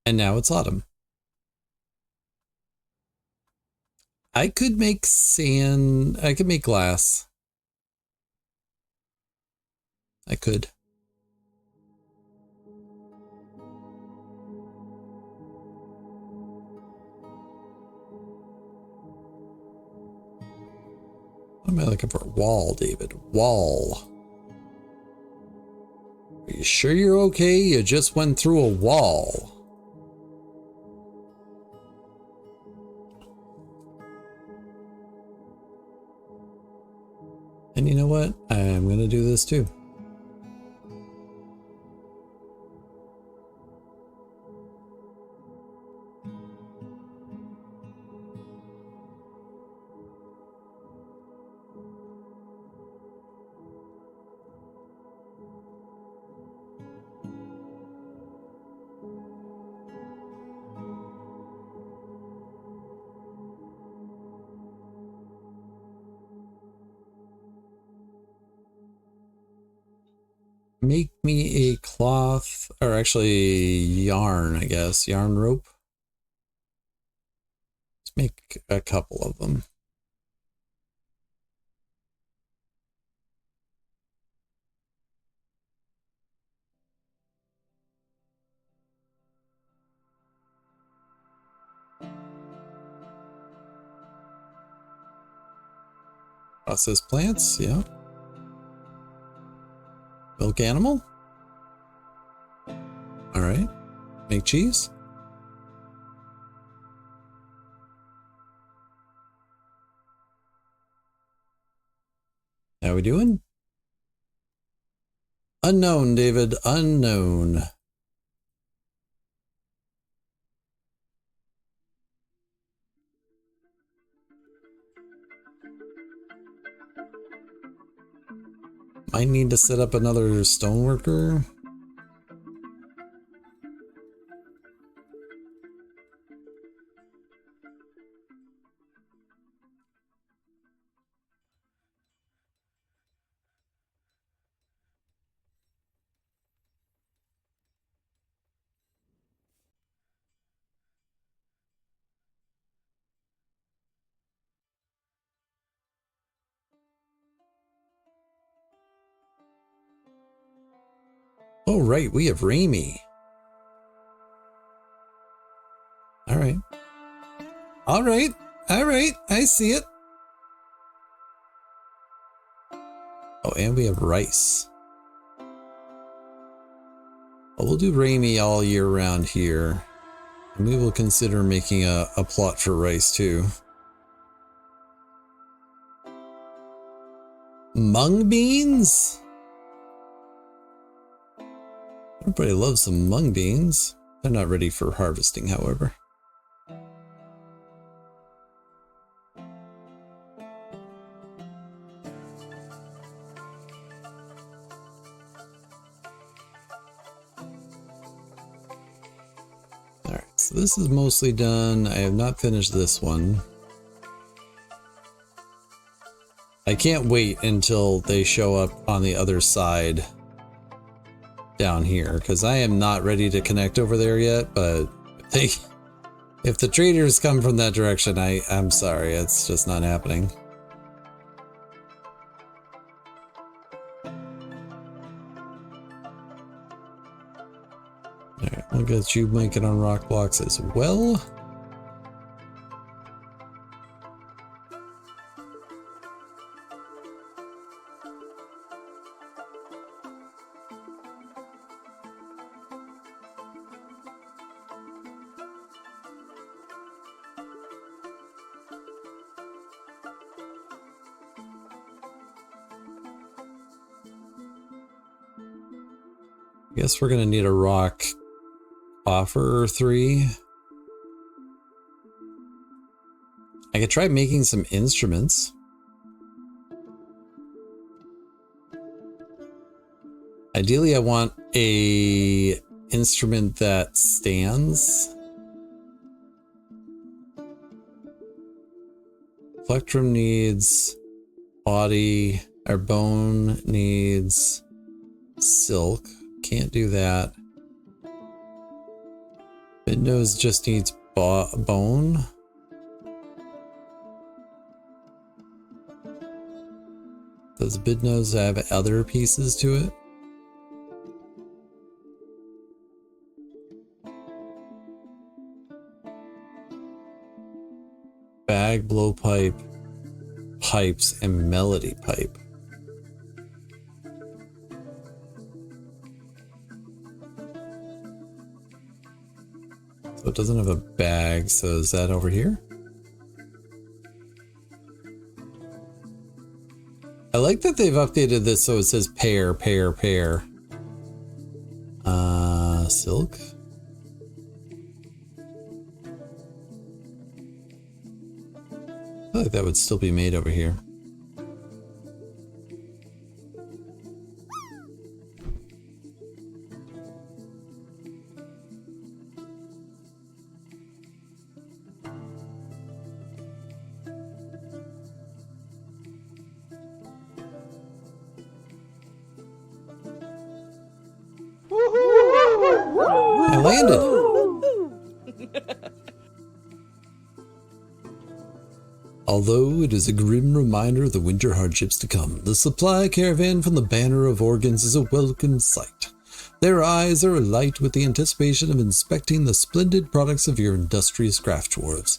And now it's autumn. I could make sand. I could make glass. I could. What am I looking for? Wall, David. Wall. Are you sure you're okay? You just went through a wall. And you know what? I'm going to do this too. Make me a cloth, or actually yarn, I guess. Yarn rope. Let's make a couple of them. Process plants, yeah. Milk animal. All right. Make cheese. How we doing? Unknown, David. Unknown. Might need to set up another stoneworker. Oh, right, we have Ramy. All right. All right. All right. I see it. Oh, and we have rice. Well, we'll do Ramy all year round here. And we will consider making a plot for rice too. Mung beans? Everybody loves some mung beans. They're not ready for harvesting, however. Alright, so this is mostly done. I have not finished this one. I can't wait until they show up on the other side down here, because I am not ready to connect over there yet, but if the traders come from that direction, I'm sorry, it's just not happening. Alright, we'll get you making on rock blocks as well. Guess we're gonna need a rock offer 3. I could try making some instruments. Ideally, I want a instrument that stands. Plectrum needs body, or bone needs silk. Can't do that. Midnose just needs bone. Does Bidnose have other pieces to it? Bag, blowpipe, pipes, and melody pipe. So it doesn't have a bag, so is that over here? I like that they've updated this so it says pair, pair, pair. Silk? I feel like that would still be made over here. I landed. Although it is a grim reminder of the winter hardships to come, the supply caravan from the Banner of Organs is a welcome sight. Their eyes are alight with the anticipation of inspecting the splendid products of your industrious craft dwarves.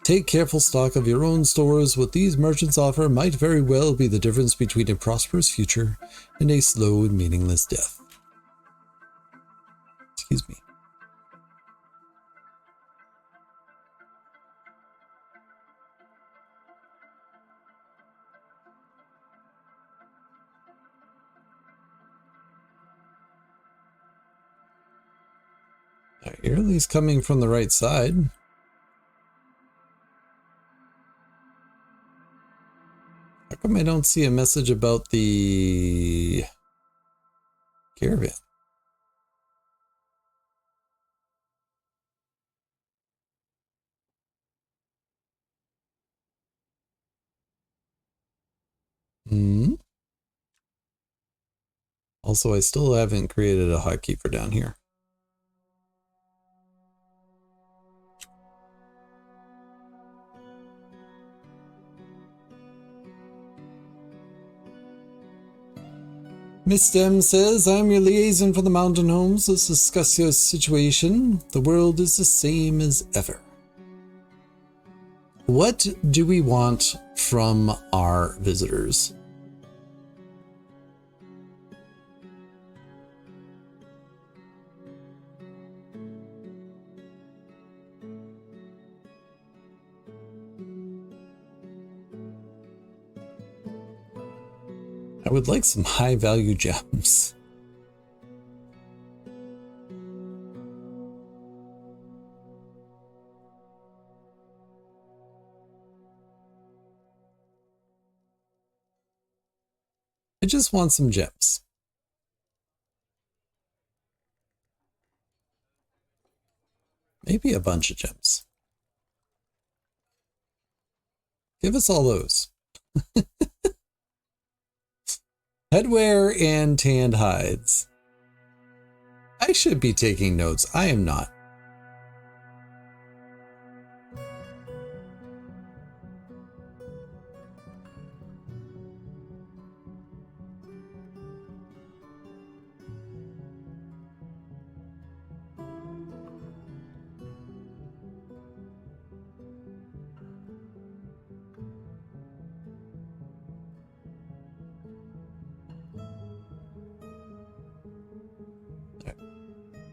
Take careful stock of your own stores. What these merchants offer might very well be the difference between a prosperous future and a slow and meaningless death. Excuse me. Early's coming from the right side. How come I don't see a message about the caravan? Also, I still haven't created a hotkey for down here. Miss Dem says, I'm your liaison for the mountain homes. Let's discuss your situation. The world is the same as ever. What do we want from our visitors? I would like some high-value gems. I just want some gems. Maybe a bunch of gems. Give us all those. Headwear and tanned hides. I should be taking notes. I am not.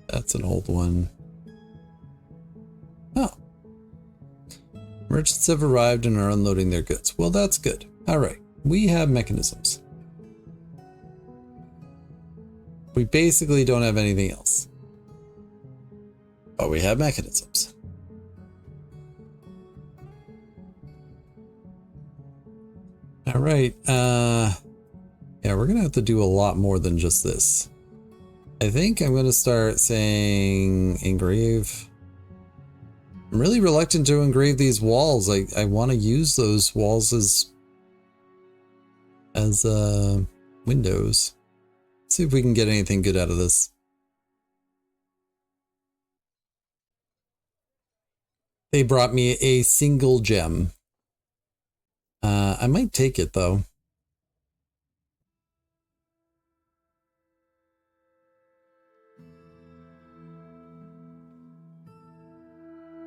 That's an old one. Oh. Merchants have arrived and are unloading their goods. Well, that's good. All right. We have mechanisms. We basically don't have anything else. But we have mechanisms. All right. Yeah, we're going to have to do a lot more than just this. I think I'm going to start saying engrave. I'm really reluctant to engrave these walls. I want to use those walls as windows. Let's see if we can get anything good out of this. They brought me a single gem. I might take it though.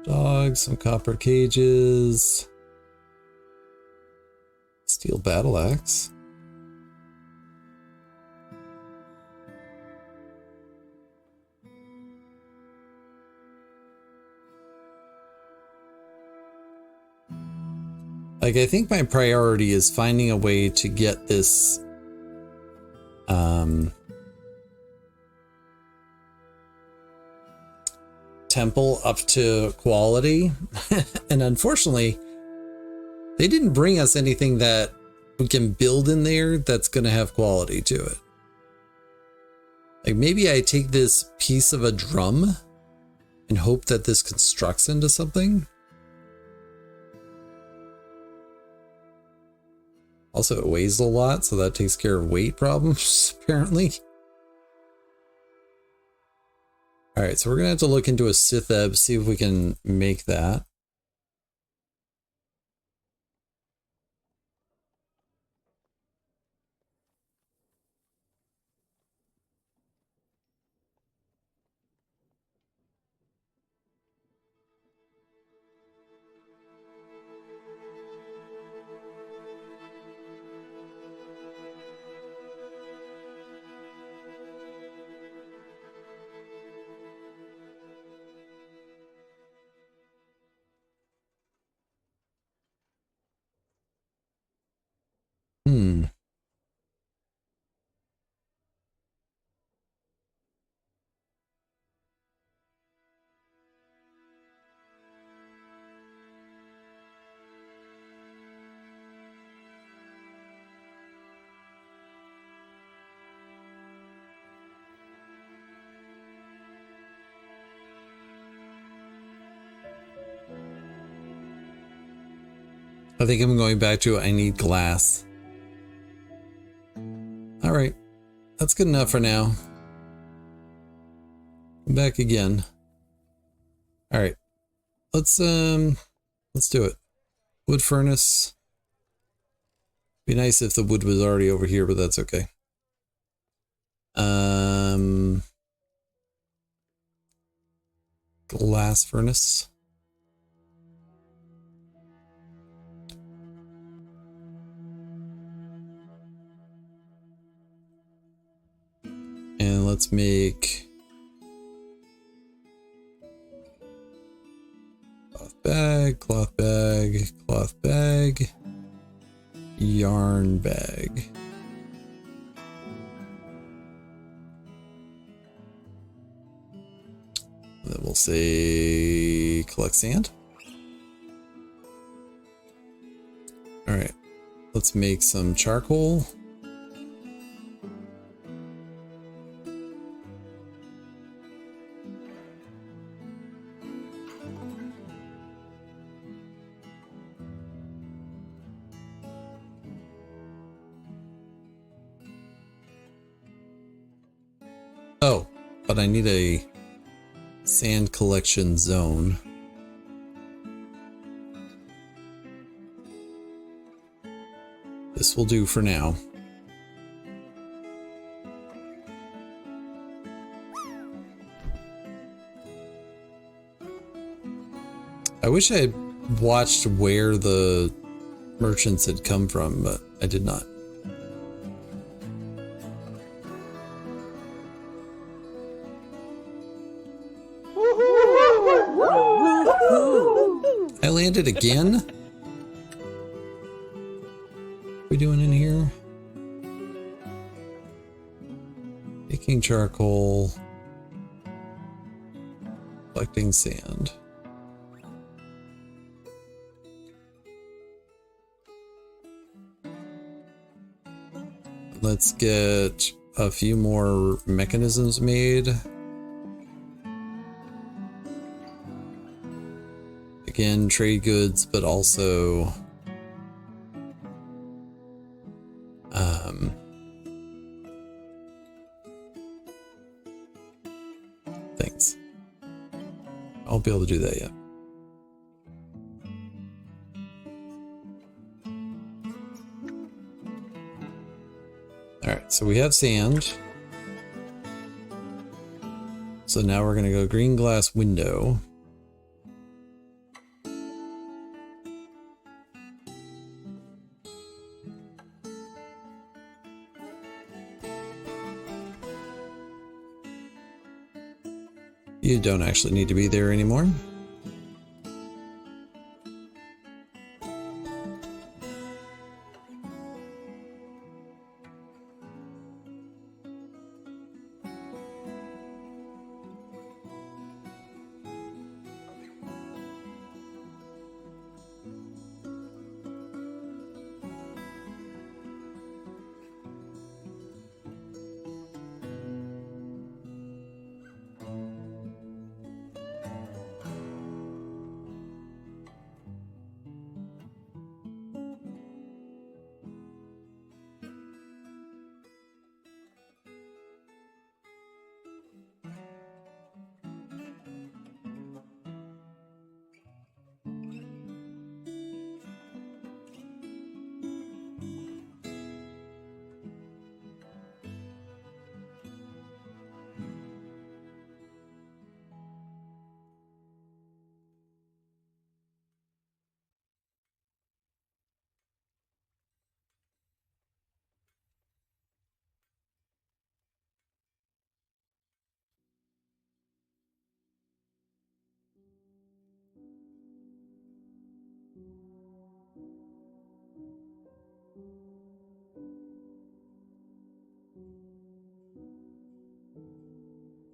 Dogs, some copper cages. Steel battle axe. Like, I think my priority is finding a way to get this temple up to quality. And unfortunately, they didn't bring us anything that we can build in there that's going to have quality to it. Like, maybe I take this piece of a drum and hope that this constructs into something. Also, it weighs a lot, so that takes care of weight problems, apparently. Alright, so we're going to have to look into a Sitheb, see if we can make that. I think I'm going back to I need glass. Alright, that's good enough for now. Come back again. Alright, let's do it. Wood furnace. Be nice if the wood was already over here, but that's okay. Glass furnace. And let's make cloth bag, yarn bag. And then we'll say collect sand. All right, let's make some charcoal. Oh, but I need a sand collection zone. This will do for now. I wish I had watched where the merchants had come from, but I did not. I landed again? What are we doing in here? Making charcoal. Collecting sand. Let's get a few more mechanisms made. Again, trade goods, but also things. I won't be able to do that yet. Alright, so we have sand. So now we're gonna go green glass window. You don't actually need to be there anymore.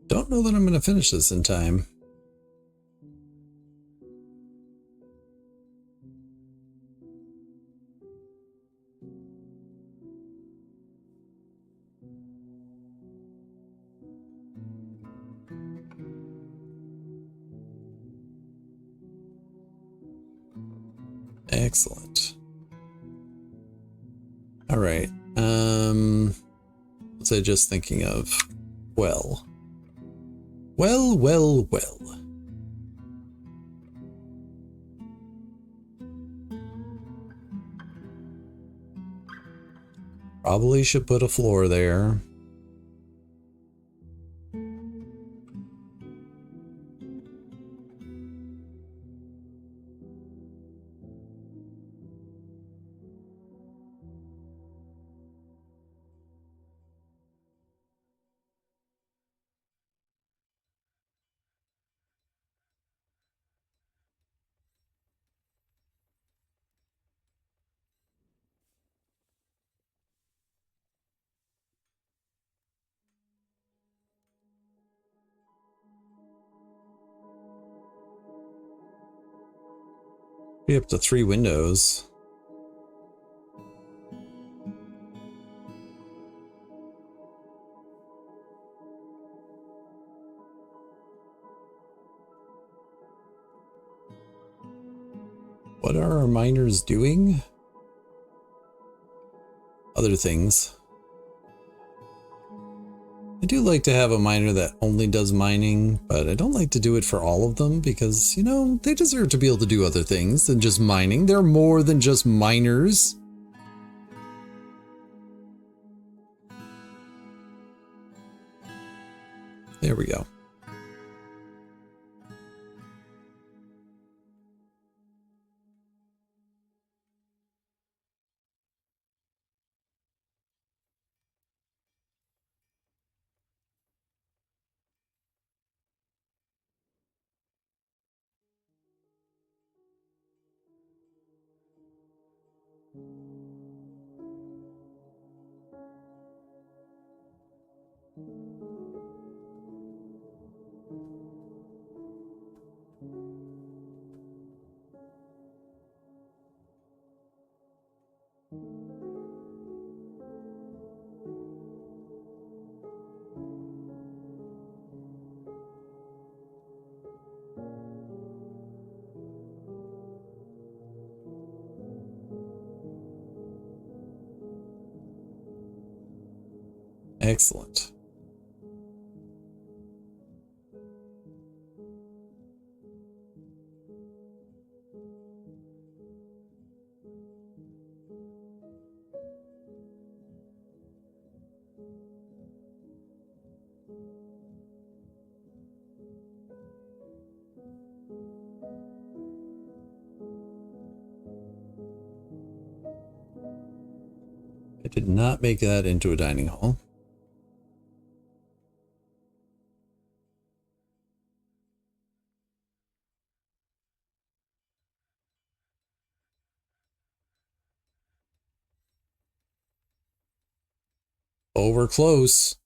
Don't know that I'm going to finish this in time. Excellent. All right. What's I just thinking of? Well. Probably should put a floor there. Be up to 3 windows. What are our miners doing? Other things. I do like to have a miner that only does mining, but I don't like to do it for all of them because, you know, they deserve to be able to do other things than just mining. They're more than just miners. There we go. Excellent. I did not make that into a dining hall. Oh, we're close.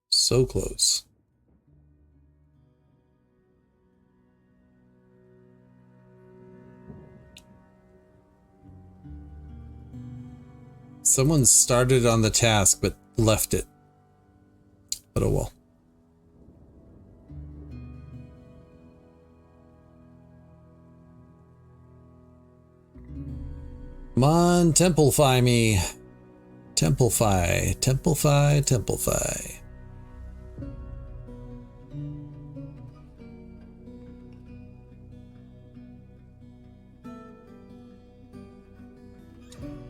So close. Someone started on the task but left it. But oh well. Come on, templify me. Templify, templify, templify.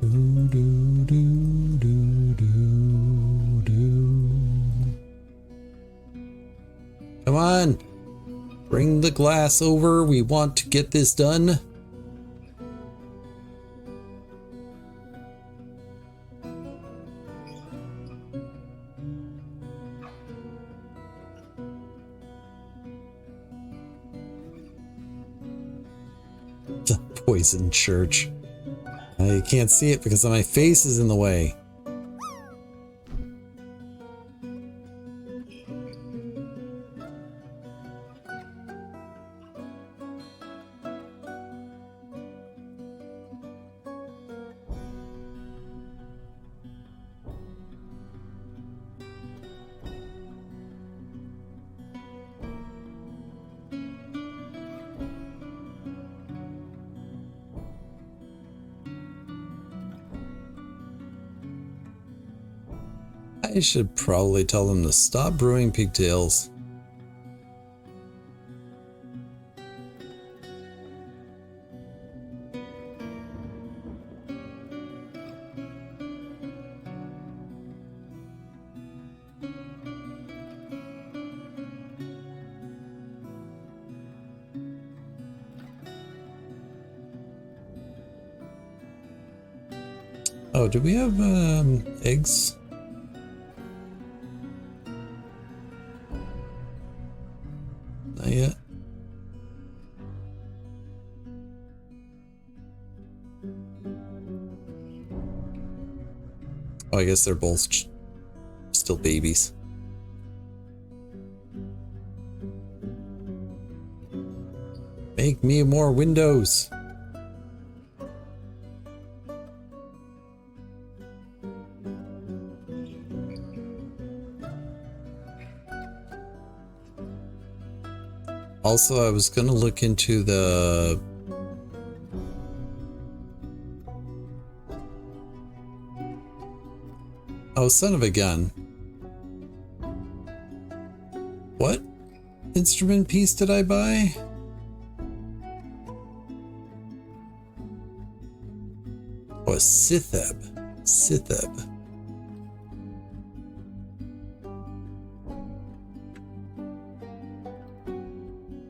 Do, do, do, do, do, do. Come on. Bring the glass over. We want to get this done. The poison church. I can't see it because my face is in the way. I should probably tell them to stop brewing pigtails. Oh, do we have eggs? Not yet. Oh, I guess they're both still babies. Make me more windows. Also, I was gonna look into the oh, son of a gun. What instrument piece did I buy? Oh, a Sitheb. Sitheb.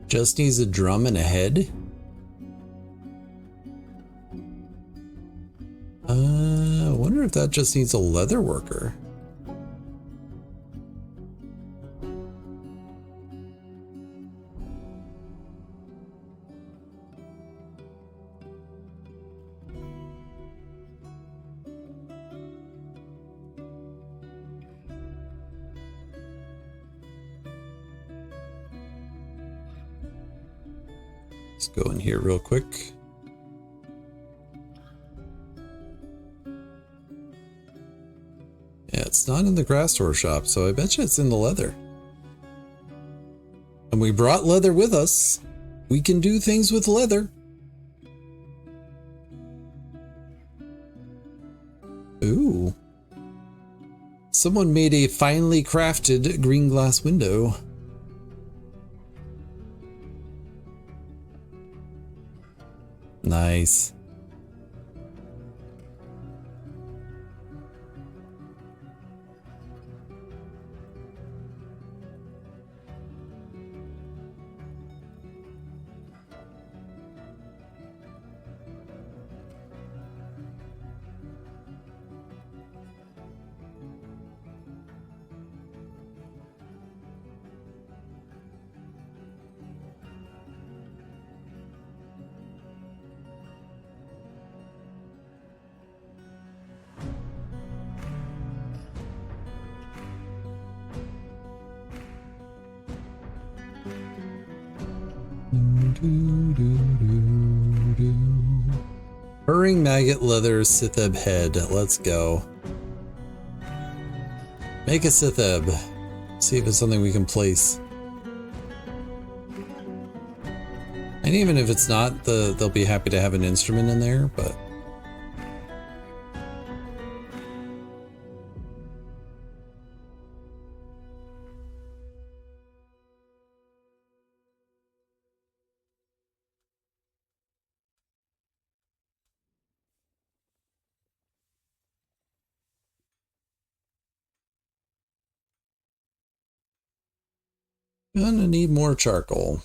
Just needs a drum and a head? I wonder if that just needs a leather worker. Let's go in here real quick. Yeah, it's not in the grass store shop, so I bet you it's in the leather. And we brought leather with us. We can do things with leather. Ooh. Someone made a finely crafted green glass window. Nice. Purring maggot leather Sitheb head. Let's go. Make a Sitheb. See if it's something we can place. And even if it's not, they'll be happy to have an instrument in there, but... Gonna need more charcoal.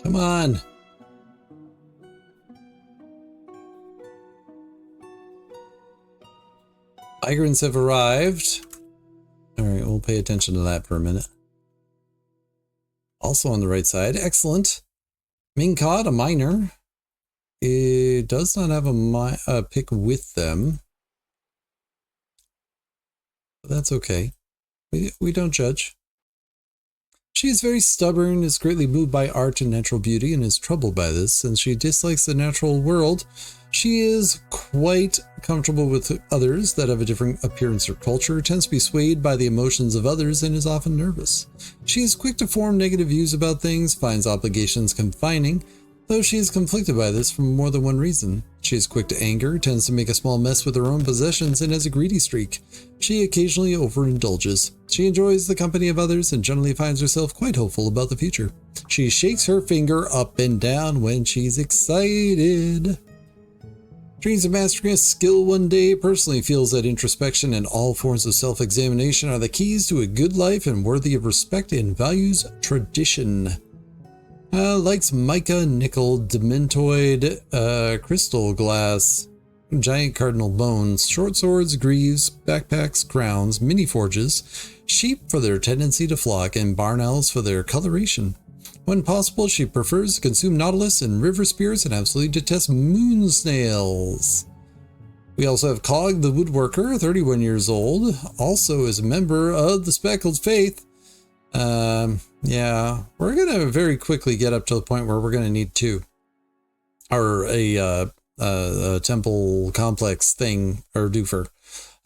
Come on. Migrants have arrived. All right, we'll pay attention to that for a minute. Also on the right side, excellent. Mincod, a miner. It does not have a pick with them. But that's okay. We don't judge. She is very stubborn, is greatly moved by art and natural beauty, and is troubled by this. Since she dislikes the natural world, she is quite comfortable with others that have a different appearance or culture, tends to be swayed by the emotions of others, and is often nervous. She is quick to form negative views about things, finds obligations confining, though she is conflicted by this for more than one reason. She is quick to anger, tends to make a small mess with her own possessions, and has a greedy streak. She occasionally overindulges. She enjoys the company of others and generally finds herself quite hopeful about the future. She shakes her finger up and down when she's excited. Dreams of mastering a skill one day, personally feels that introspection and all forms of self-examination are the keys to a good life and worthy of respect and values tradition. Likes mica, nickel, dementoid, crystal glass, giant cardinal bones, short swords, greaves, backpacks, crowns, mini forges, sheep for their tendency to flock, and barn owls for their coloration. When possible, she prefers to consume nautilus and river spirits and absolutely detests moon snails. We also have Cog the woodworker, 31 years old, also is a member of the Speckled Faith. Yeah, we're gonna very quickly get up to the point where we're gonna need two, or a temple complex thing or doofer.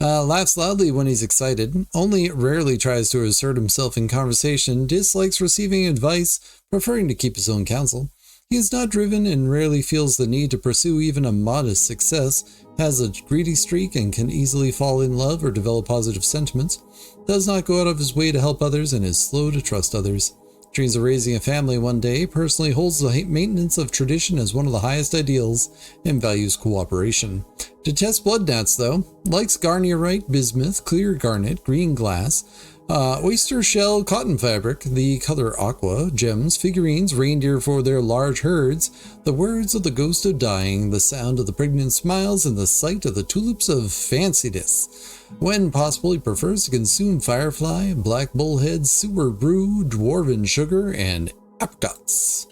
Laughs loudly when he's excited, only rarely tries to assert himself in conversation, dislikes receiving advice, preferring to keep his own counsel. He is not driven and rarely feels the need to pursue even a modest success, has a greedy streak and can easily fall in love or develop positive sentiments, does not go out of his way to help others, and is slow to trust others. Dreams of raising a family one day, personally holds the maintenance of tradition as one of the highest ideals, and values cooperation. Detests blood gnats though, likes garnierite, bismuth, clear garnet, green glass, oyster shell, cotton fabric, the color aqua, gems, figurines, reindeer for their large herds, the words of the ghost of dying, the sound of the pregnant smiles, and the sight of the tulips of fanciness. When possible, he prefers to consume firefly, black bullhead, sewer brew, dwarven sugar, and apricots.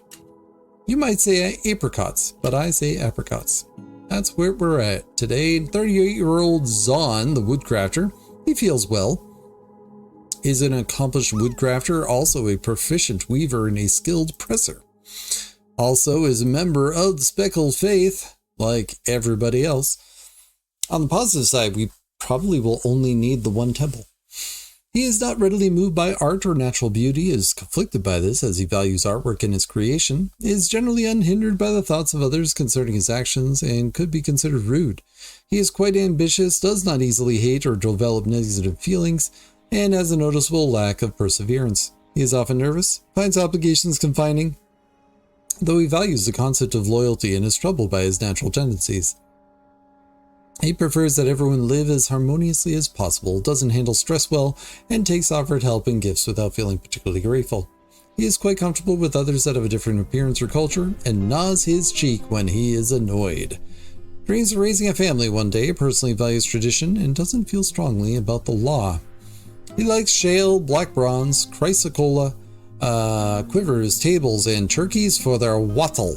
You might say apricots, but I say apricots. That's where we're at today. 38-year-old Zahn, the woodcrafter, he feels well, is an accomplished woodcrafter, also a proficient weaver and a skilled presser. Also is a member of the Speckled Faith, like everybody else. On the positive side, we probably will only need the one temple. He is not readily moved by art or natural beauty, is conflicted by this as he values artwork in his creation, is generally unhindered by the thoughts of others concerning his actions, and could be considered rude. He is quite ambitious, does not easily hate or develop negative feelings, and has a noticeable lack of perseverance. He is often nervous, finds obligations confining, though he values the concept of loyalty and is troubled by his natural tendencies. He prefers that everyone live as harmoniously as possible, doesn't handle stress well, and takes offered help and gifts without feeling particularly grateful. He is quite comfortable with others that have a different appearance or culture, and gnaws his cheek when he is annoyed. Dreams of raising a family one day, personally values tradition, and doesn't feel strongly about the law. He likes shale, black bronze, chrysocolla, quivers, tables, and turkeys for their wattle.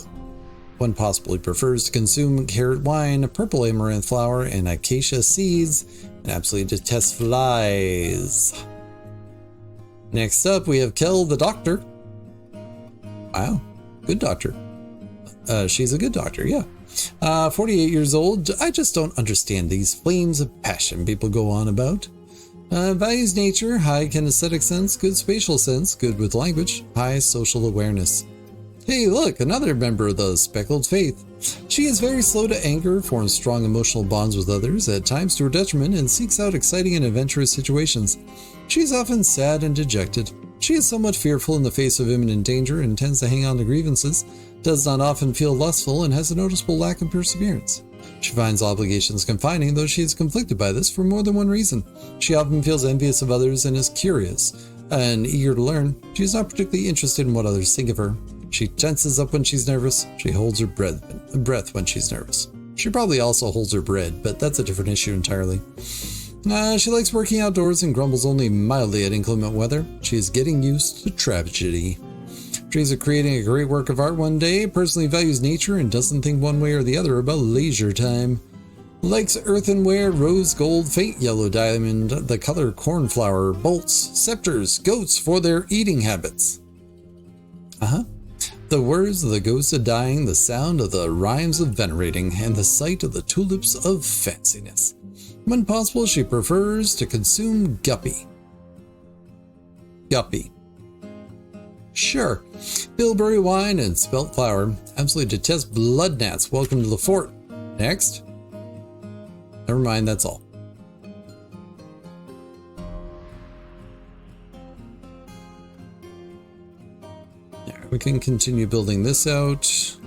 When possible, he prefers to consume carrot wine, purple amaranth flower, and acacia seeds, and absolutely detests flies. Next up, we have Kel the doctor. Wow, good doctor. She's a good doctor, yeah. 48 years old. I just don't understand these flames of passion people go on about. Values nature, high kinesthetic sense, good spatial sense, good with language, high social awareness. Hey, look, another member of the Speckled Faith. She is very slow to anger, forms strong emotional bonds with others, at times to her detriment, and seeks out exciting and adventurous situations. She is often sad and dejected. She is somewhat fearful in the face of imminent danger and tends to hang on to grievances, does not often feel lustful, and has a noticeable lack of perseverance. She finds obligations confining, though she is conflicted by this for more than one reason. She often feels envious of others and is curious and eager to learn. She is not particularly interested in what others think of her. She tenses up when she's nervous. She holds her breath when she's nervous. She probably also holds her bread, but that's a different issue entirely. She likes working outdoors and grumbles only mildly at inclement weather. She is getting used to tragedy. Dreams of creating a great work of art one day, personally values nature and doesn't think one way or the other about leisure time. Likes earthenware, rose gold, faint yellow diamond, the color cornflower, bolts, scepters, goats for their eating habits. The words of the ghosts of dying, the sound of the rhymes of venerating, and the sight of the tulips of fanciness. When possible, she prefers to consume guppy. Guppy. Sure. Bilberry wine and spelt flour. Absolutely detest blood gnats. Welcome to the fort. Next. Never mind, that's all. Alright, we can continue building this out.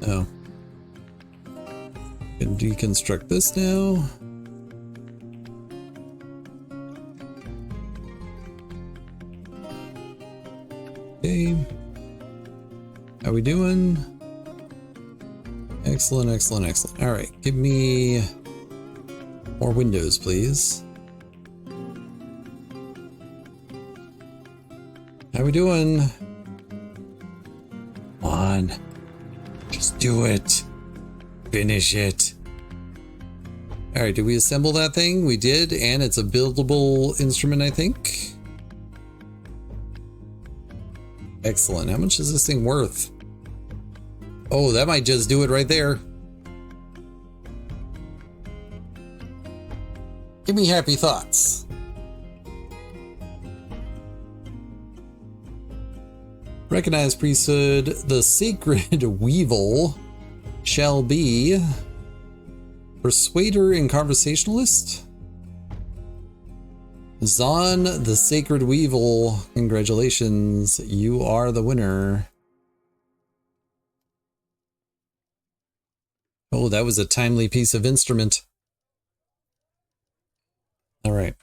Oh. Can deconstruct this now. Okay. How we doing? Excellent, excellent, excellent. All right, give me more windows, please. How we doing? Come on. Just do it. Finish it. All right, did we assemble that thing? We did, and it's a buildable instrument, I think. Excellent. How much is this thing worth? Oh, that might just do it right there. Give me happy thoughts. Recognized priesthood. The sacred weevil shall be persuader and conversationalist. Zon, the sacred weevil. Congratulations, you are the winner. Oh, that was a timely piece of instrument. All right.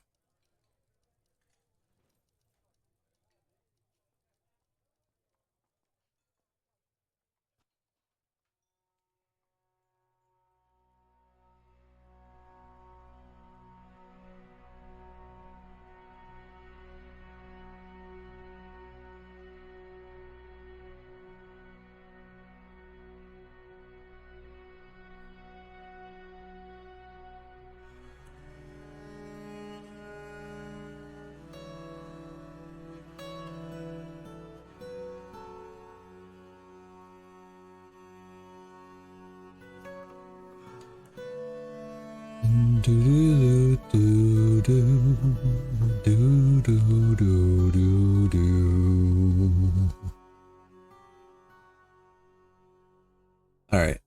All right.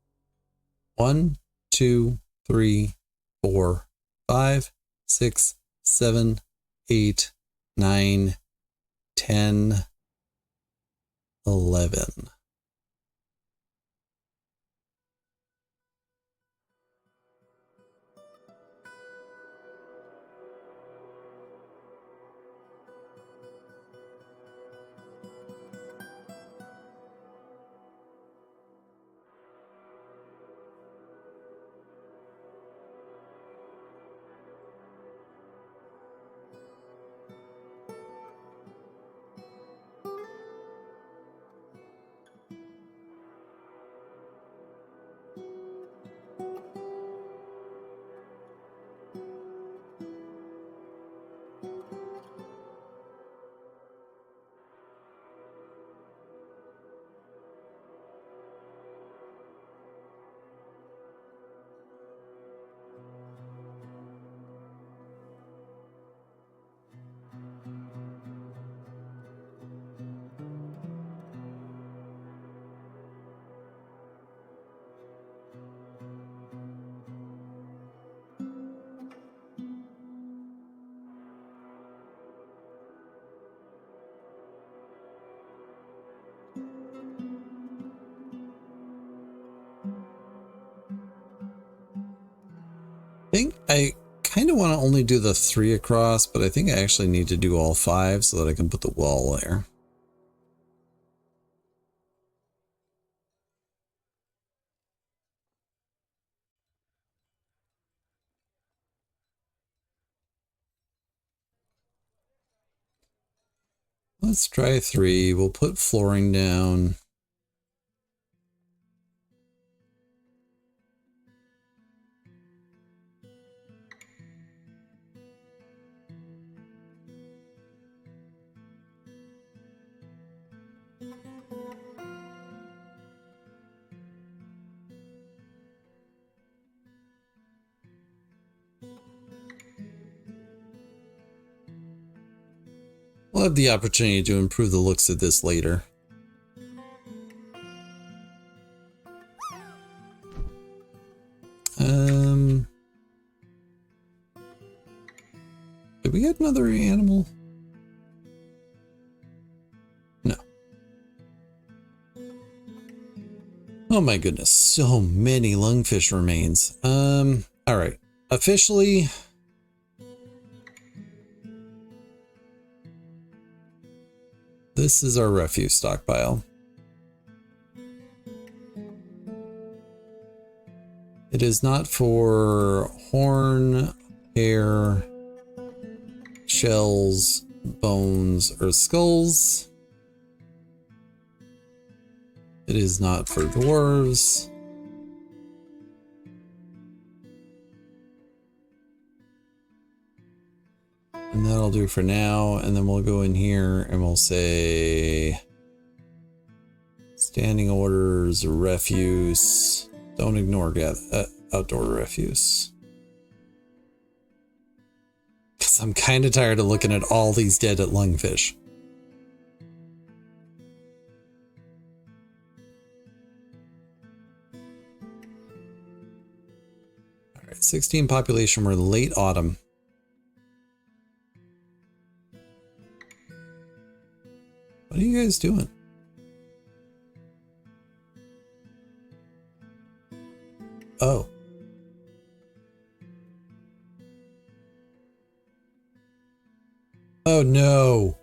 1, 2, 3, 4, 5, 6, 7, 8, 9, 10, 11. think I kind of want to only do the 3 across, but I think I actually need to do all 5 so that I can put the wall there. Let's try 3. We'll put flooring down. We'll have the opportunity to improve the looks of this later. Did we get another animal? No. Oh my goodness, so many lungfish remains. All right. Officially, this is our refuse stockpile. It is not for horn, hair, shells, bones, or skulls. It is not for dwarves. And that'll do for now. And then we'll go in here and we'll say standing orders, refuse. Don't ignore outdoor refuse. Because I'm kind of tired of looking at all these dead lungfish. All right, 16 population. We're late autumn. What are you guys doing? Oh. Oh no.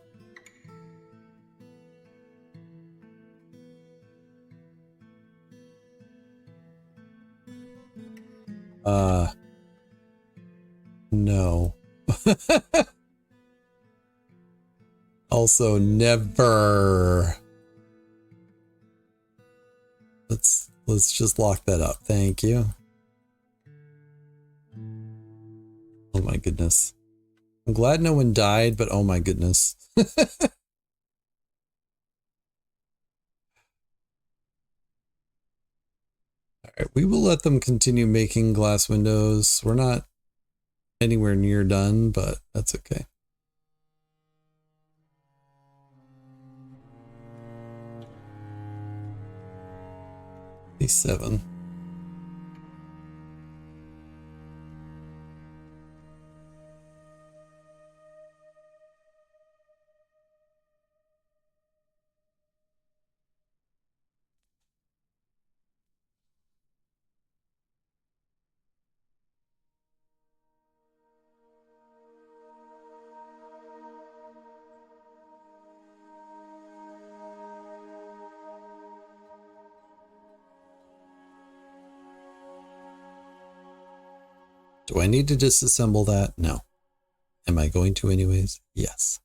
No. Also never. Let's just lock that up. Thank you. Oh my goodness. I'm glad no one died, but oh my goodness. All right, we will let them continue making glass windows. We're not anywhere near done, but that's okay. These 7. Do I need to disassemble that? No. Am I going to anyways? Yes.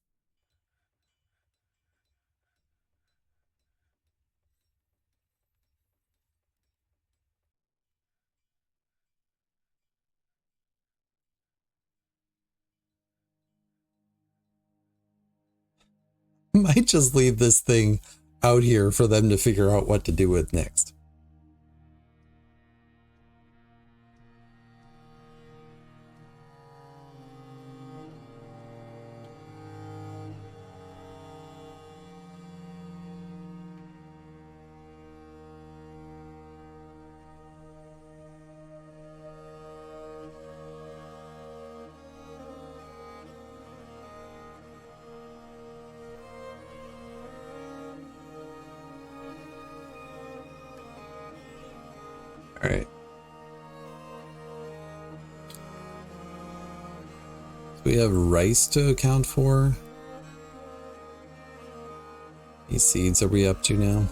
Might just leave this thing out here for them to figure out what to do with next. All right. We have rice to account for. These seeds are we up to now?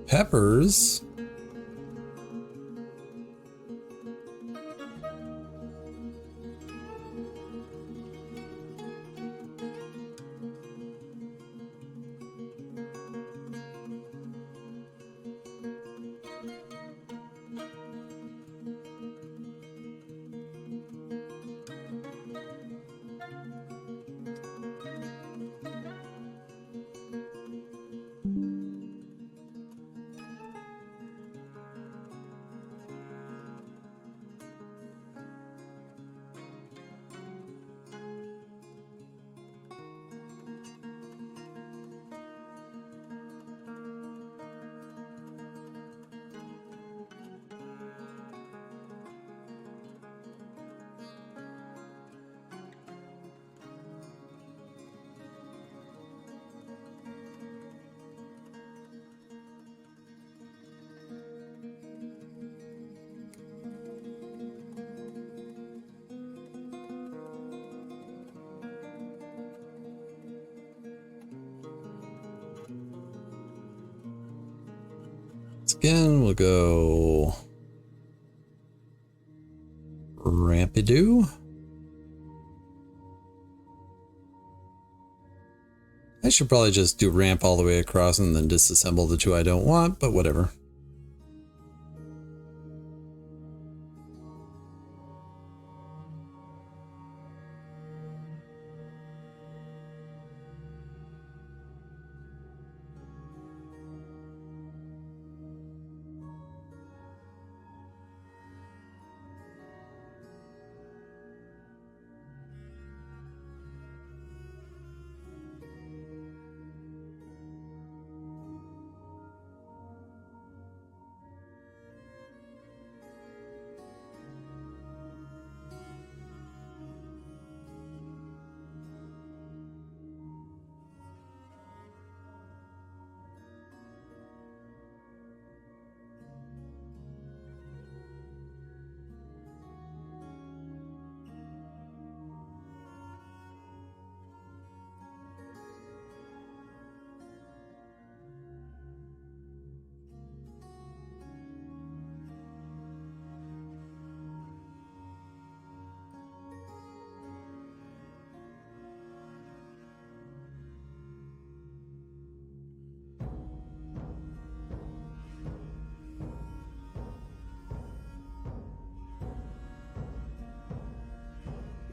Peppers. Again, we'll go Rampidoo. I should probably just do ramp all the way across and then disassemble the two I don't want, but whatever.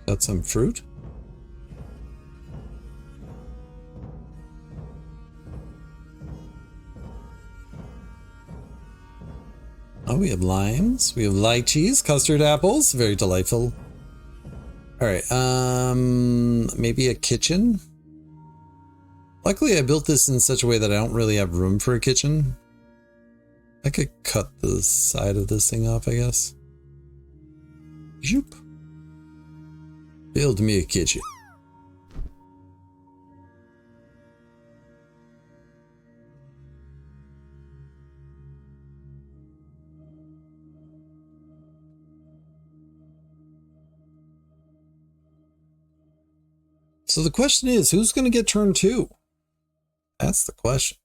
Got some fruit. Oh, we have limes. We have lychees, custard apples. Very delightful. All right, maybe a kitchen. Luckily, I built this in such a way that I don't really have room for a kitchen. I could cut the side of this thing off, I guess. Zoop. Build me a kitchen. So the question is, who's going to get turn 2? That's the question.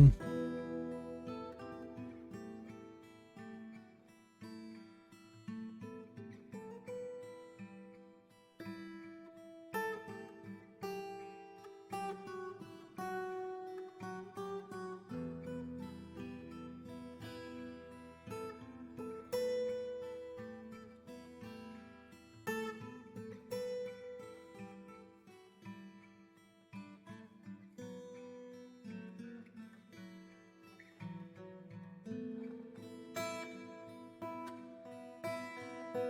Hmm.